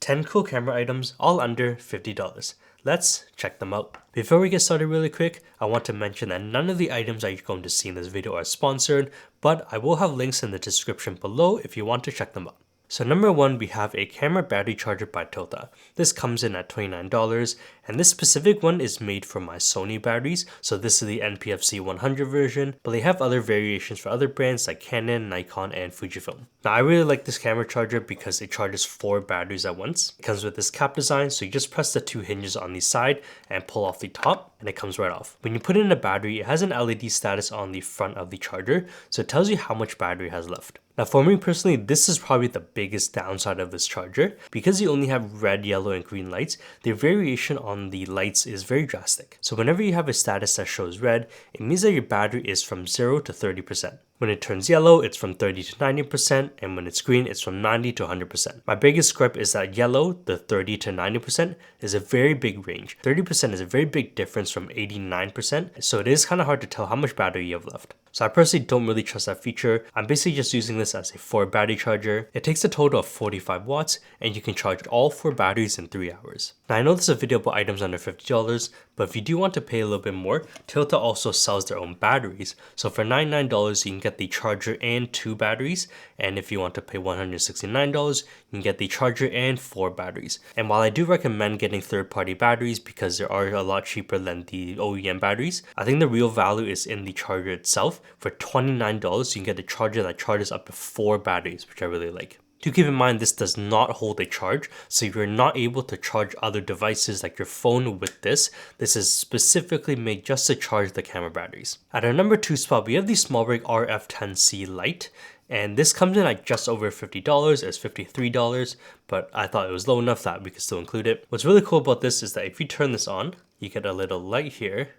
10 cool camera items, all under $50. Let's check them out. Before we get started really quick, I want to mention that none of the items that you're going to see in this video are sponsored, but I will have links in the description below if you want to check them out. So number one, we have a camera battery charger by Tilta. This comes in at $29, and this specific one is made for my Sony batteries, so this is the NPFC 100 version, but they have other variations for other brands like Canon, Nikon, and Fujifilm. Now I really like this camera charger because it charges 4 batteries at once. It comes with this cap design, so you just press the 2 hinges on the side and pull off the top, and it comes right off. When you put in a battery, it has an LED status on the front of the charger, so it tells you how much battery has left. Now for me personally, this is probably the biggest downside of this charger. Because you only have red, yellow, and green lights, the variation on the lights is very drastic. So whenever you have a status that shows red, it means that your battery is from 0 to 30%. When it turns yellow, it's from 30 to 90%, and when it's green, it's from 90 to 100%. My biggest gripe is that yellow, the 30 to 90%, is a very big range. 30% is a very big difference from 89%, so it is kind of hard to tell how much battery you have left. So I personally don't really trust that feature. I'm basically just using this as a 4 battery charger. It takes a total of 45 watts, and you can charge all 4 batteries in 3 hours. Now I know this is a video about items under $50, but if you do want to pay a little bit more, Tilta also sells their own batteries. So for $99, you can get the charger and 2 batteries, and if you want to pay $169, you can get the charger and 4 batteries. And while I do recommend getting third-party batteries because they are a lot cheaper than the OEM batteries, I think the real value is in the charger itself. For $29, you can get a charger that charges up to 4 batteries, which I really like. Do keep in mind this does not hold a charge, so you're not able to charge other devices like your phone with this. This is specifically made just to charge the camera batteries. At our number 2 spot, we have the Smallrig RF10C Lite, and this comes in at just over $50. It's $53, but I thought it was low enough that we could still include it. What's really cool about this is that if you turn this on, you get a little light here.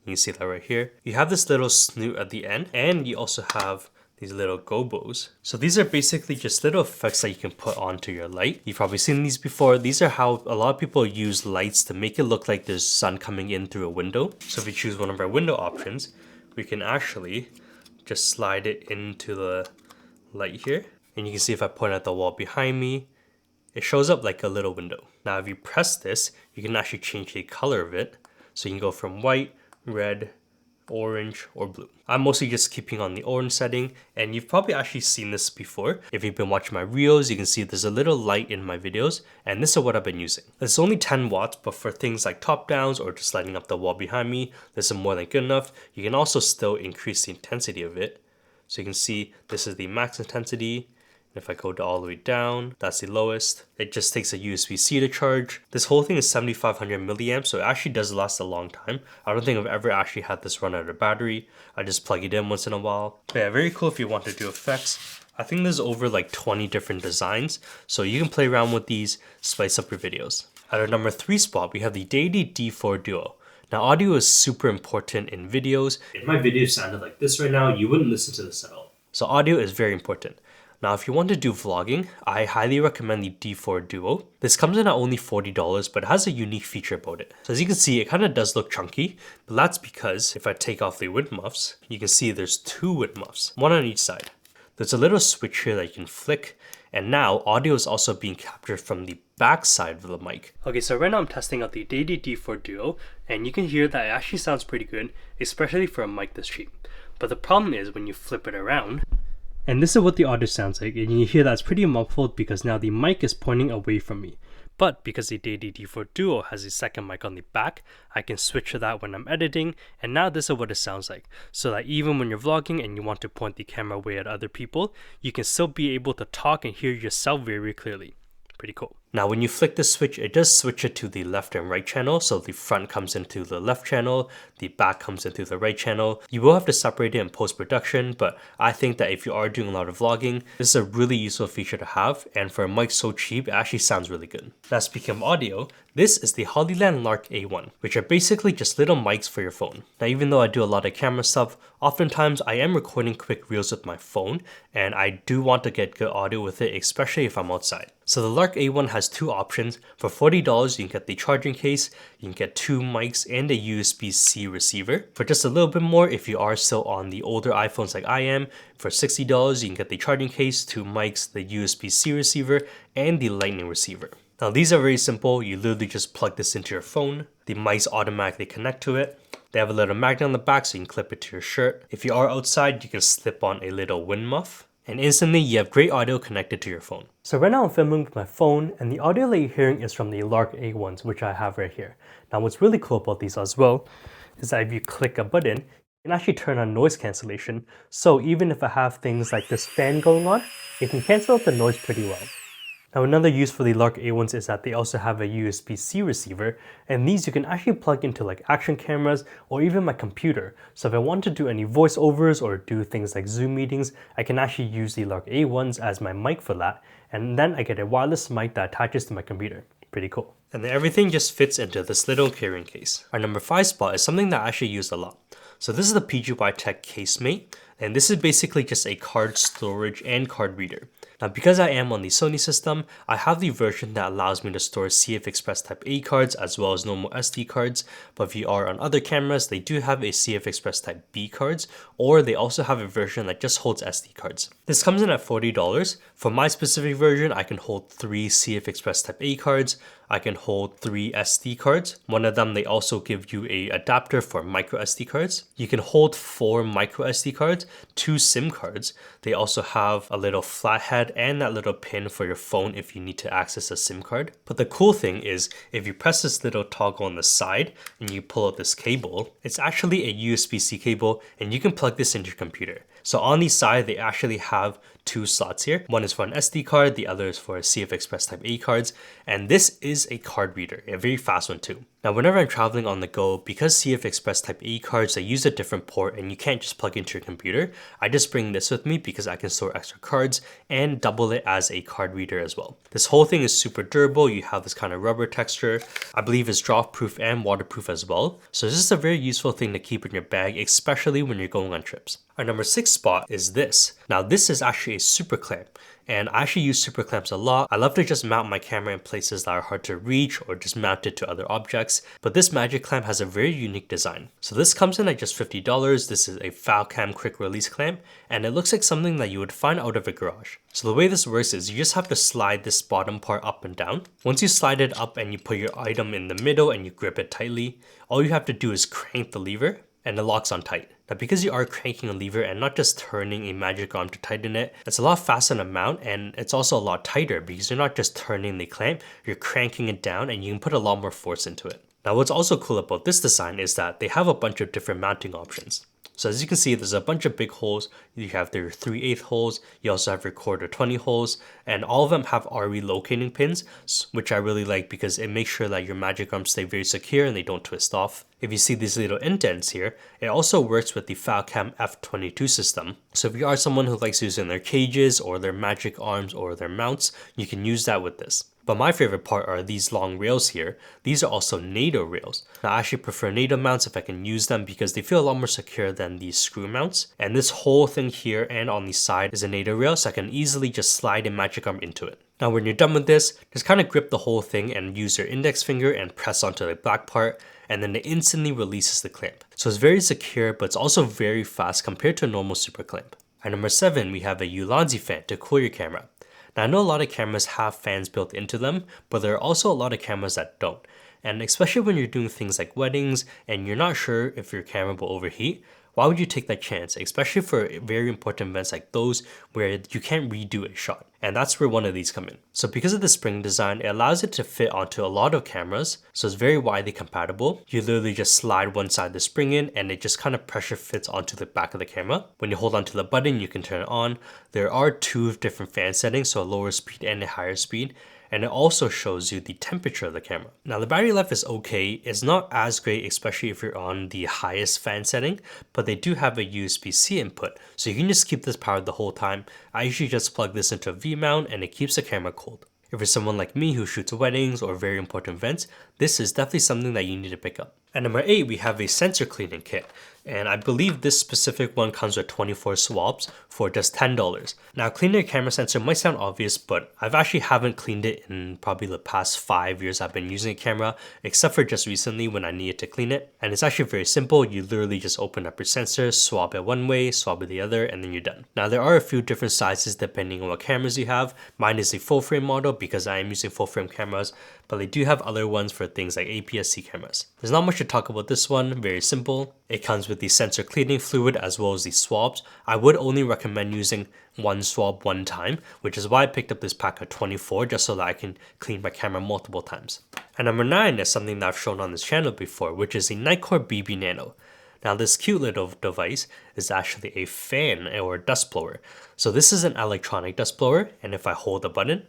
You can see that right here. You have this little snoot at the end, and you also have these little gobos. So these are basically just little effects that you can put onto your light. You've probably seen these before. These are how a lot of people use lights to make it look like there's sun coming in through a window. So if we choose one of our window options, we can actually just slide it into the light here. And you can see if I point at the wall behind me, it shows up like a little window. Now if you press this, you can actually change the color of it. So you can go from white, red, orange, or blue. I'm mostly just keeping on the orange setting, and you've probably actually seen this before. If you've been watching my reels, you can see there's a little light in my videos, and this is what I've been using. It's only 10 watts, but for things like top downs or just lighting up the wall behind me, this is more than good enough. You can also still increase the intensity of it. So you can see this is the max intensity. If I go all the way down, that's the lowest. It just takes a USB-C to charge. This whole thing is 7500 milliamps, so it actually does last a long time. I don't think I've ever actually had this run out of battery. I just plug it in once in a while. But yeah, very cool if you want to do effects. I think there's over like 20 different designs, so you can play around with these, spice up your videos. At our number 3 spot, we have the Deity D4 Duo. Now audio is super important in videos. If my video sounded like this right now, you wouldn't listen to this at all. So audio is very important. Now, if you want to do vlogging, I highly recommend the D4 Duo. This comes in at only $40, but it has a unique feature about it. So as you can see, it kind of does look chunky, but that's because if I take off the wind muffs, you can see there's 2 wind muffs, one on each side. There's a little switch here that you can flick, and now audio is also being captured from the back side of the mic. Okay, so right now I'm testing out the Deity D4 Duo, and you can hear that it actually sounds pretty good, especially for a mic this cheap. But the problem is when you flip it around, and this is what the audio sounds like, and you hear that it's pretty muffled because now the mic is pointing away from me. But because the Deity D4 Duo has a second mic on the back, I can switch to that when I'm editing, and now this is what it sounds like. So that even when you're vlogging and you want to point the camera away at other people, you can still be able to talk and hear yourself very clearly. Pretty cool. Now when you flick the switch, it does switch it to the left and right channel. So the front comes into the left channel, the back comes into the right channel. You will have to separate it in post-production, but I think that if you are doing a lot of vlogging, this is a really useful feature to have. And for a mic so cheap, it actually sounds really good. Now speaking of audio, this is the Hollyland Lark A1, which are basically just little mics for your phone. Now even though I do a lot of camera stuff, oftentimes I am recording quick reels with my phone, and I do want to get good audio with it, especially if I'm outside. So the Lark A1 has 2 options. For $40, you can get the charging case, you can get 2 mics and a USB-C receiver. For just a little bit more, if you are still on the older iPhones like I am, for $60, you can get the charging case, 2 mics, the USB-C receiver, and the Lightning receiver. Now these are very simple. You literally just plug this into your phone. The mics automatically connect to it. They have a little magnet on the back so you can clip it to your shirt. If you are outside, you can slip on a little wind muff. And instantly you have great audio connected to your phone. So right now I'm filming with my phone, and the audio that you're hearing is from the Lark A1s, which I have right here. Now what's really cool about these as well is that if you click a button, you can actually turn on noise cancellation. So even if I have things like this fan going on, it can cancel out the noise pretty well. Now another use for the Lark A1s is that they also have a USB-C receiver, and these you can actually plug into like action cameras or even my computer. So if I want to do any voiceovers or do things like Zoom meetings, I can actually use the Lark A1s as my mic for that, and then I get a wireless mic that attaches to my computer. Pretty cool. And then everything just fits into this little carrying case. Our number 5 spot is something that I actually use a lot. So this is the PGYTECH CreateMate, and this is basically just a card storage and card reader. Now because I am on the Sony system, I have the version that allows me to store CF Express Type A cards as well as normal SD cards, but if you are on other cameras, they do have a CF Express Type B cards, or they also have a version that just holds SD cards. This comes in at $40. For my specific version, I can hold 3 CF Express Type A cards, I can hold 3 SD cards. One of them, they also give you a adapter for micro SD cards. You can hold 4 micro SD cards, 2 SIM cards. They also have a little flathead and that little pin for your phone if you need to access a SIM card. But the cool thing is, if you press this little toggle on the side and you pull out this cable, it's actually a USB-C cable, and you can plug this into your computer. So on the side, they actually have 2 slots here. One is for an SD card, the other is for CF Express Type A cards, and this is a card reader, a very fast one too. Now whenever I'm traveling on the go, because CF Express Type A cards, they use a different port and you can't just plug into your computer, I just bring this with me because I can store extra cards and double it as a card reader as well. This whole thing is super durable. You have this kind of rubber texture. I believe it's drop proof and waterproof as well. So this is a very useful thing to keep in your bag, especially when you're going on trips. Our number 6 spot is this. Now this is actually a super clamp, and I actually use super clamps a lot. I love to just mount my camera in places that are hard to reach or just mount it to other objects, but this magic clamp has a very unique design. So this comes in at just $50. This is a Falcam quick release clamp, and it looks like something that you would find out of a garage. So the way this works is you just have to slide this bottom part up and down. Once you slide it up and you put your item in the middle and you grip it tightly, all you have to do is crank the lever and it locks on tight. Now because you are cranking a lever and not just turning a magic arm to tighten it, it's a lot faster to mount, and it's also a lot tighter because you're not just turning the clamp, you're cranking it down and you can put a lot more force into it. Now what's also cool about this design is that they have a bunch of different mounting options. So as you can see, there's a bunch of big holes. You have their 3/8 holes, you also have your 1/4 holes, and all of them have RE locating pins, which I really like because it makes sure that your magic arms stay very secure and they don't twist off. If you see these little indents here, it also works with the Falcam F22 system. So if you are someone who likes using their cages or their magic arms or their mounts, you can use that with this. But my favorite part are these long rails here. These are also NATO rails. Now I actually prefer NATO mounts if I can use them because they feel a lot more secure than these screw mounts. And this whole thing here and on the side is a NATO rail, so I can easily just slide a magic arm into it. Now when you're done with this, just kind of grip the whole thing and use your index finger and press onto the black part, and then it instantly releases the clamp. So it's very secure, but it's also very fast compared to a normal super clamp. At number 7, we have a Ulanzi fan to cool your camera. Now I know a lot of cameras have fans built into them, but there are also a lot of cameras that don't. And especially when you're doing things like weddings and you're not sure if your camera will overheat, why would you take that chance? Especially for very important events like those where you can't redo a shot. And that's where one of these come in. So because of the spring design, it allows it to fit onto a lot of cameras, so it's very widely compatible. You literally just slide one side of the spring in and it just kind of pressure fits onto the back of the camera. When you hold onto the button, you can turn it on. There are 2 different fan settings, so a lower speed and a higher speed. And it also shows you the temperature of the camera. Now the battery life is okay. It's not as great, especially if you're on the highest fan setting, but they do have a USB-C input, so you can just keep this powered the whole time. I usually just plug this into a V-mount and it keeps the camera cold. If you're someone like me who shoots weddings or very important events, this is definitely something that you need to pick up. At number 8, we have a sensor cleaning kit. And I believe this specific one comes with 24 swabs for just $10. Now, cleaning a camera sensor might sound obvious, but I've actually haven't cleaned it in probably the past 5 years I've been using a camera, except for just recently when I needed to clean it. And it's actually very simple. You literally just open up your sensor, swab it one way, swab it the other, and then you're done. Now, there are a few different sizes depending on what cameras you have. Mine is a full frame model because I am using full frame cameras, but they do have other ones for things like APS-C cameras. There's not much to talk about this one, very simple. It comes with the sensor cleaning fluid as well as the swabs. I would only recommend using one swab one time, which is why I picked up this pack of 24 just so that I can clean my camera multiple times. And number 9 is something that I've shown on this channel before, which is the Nitecore BBNano. Now this cute little device is actually a fan or a dust blower. So this is an electronic dust blower, and if I hold the button,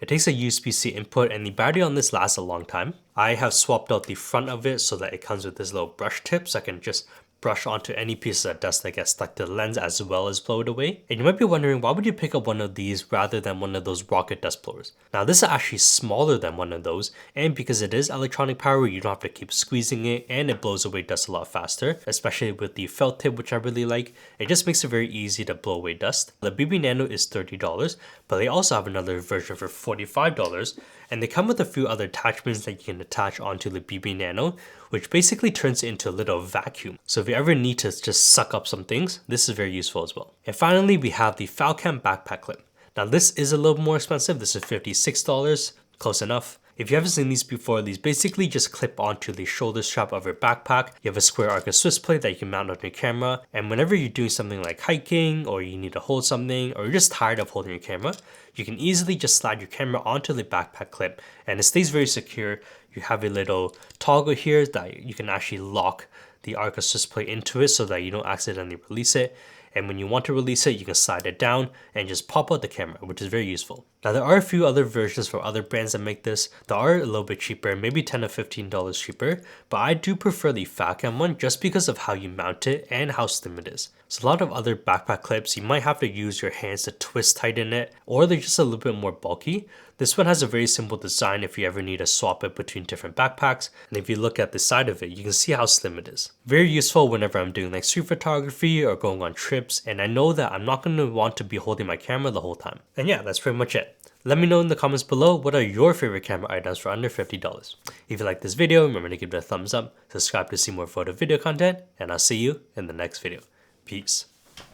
it takes a USB-C input, and the battery on this lasts a long time. I have swapped out the front of it so that it comes with this little brush tip so I can just brush onto any pieces of dust that get stuck to the lens as well as blow it away. And you might be wondering, why would you pick up one of these rather than one of those rocket dust blowers? Now this is actually smaller than one of those, and because it is electronic power, you don't have to keep squeezing it, and it blows away dust a lot faster, especially with the felt tip, which I really like. It just makes it very easy to blow away dust. The BBNano is $30, but they also have another version for $45, and they come with a few other attachments that you can attach onto the BBNano, which basically turns it into a little vacuum. So if you ever need to just suck up some things, this is very useful as well. And finally, we have the Falcam backpack clip. Now this is a little more expensive. This is $56, close enough. If you haven't seen these before, these basically just clip onto the shoulder strap of your backpack. You have a square Arca Swiss plate that you can mount on your camera, and whenever you're doing something like hiking, or you need to hold something, or you're just tired of holding your camera, you can easily just slide your camera onto the backpack clip, and it stays very secure. You have a little toggle here that you can actually lock the Arca Swiss plate into it so that you don't accidentally release it. And when you want to release it, you can slide it down and just pop out the camera, which is very useful. Now there are a few other versions for other brands that make this that are a little bit cheaper, maybe $10 to $15 cheaper, but I do prefer the Falcam one just because of how you mount it and how slim it is. So a lot of other backpack clips, you might have to use your hands to twist tighten it, or they're just a little bit more bulky. This one has a very simple design if you ever need to swap it between different backpacks, and if you look at the side of it, you can see how slim it is. Very useful whenever I'm doing like street photography or going on trips, and I know that I'm not going to want to be holding my camera the whole time. And yeah, that's pretty much it. Let me know in the comments below, what are your favorite camera items for under $50? If you like this video, remember to give it a thumbs up, subscribe to see more photo video content, and I'll see you in the next video. Peace.